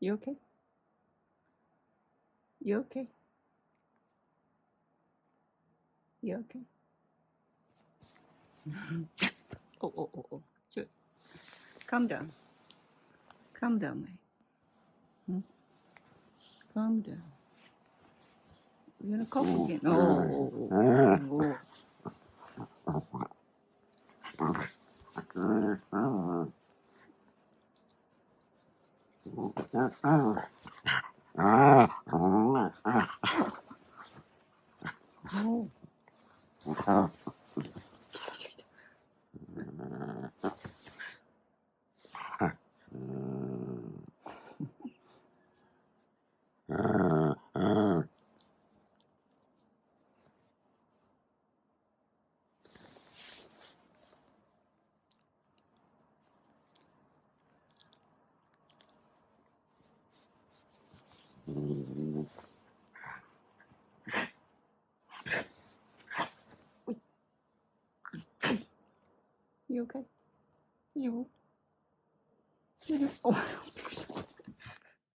You okay? You okay? You okay? Oh. Shoot. Calm down. Calm down, mate. Calm down. You're gonna cough again. Oh. You okay? You. Oh.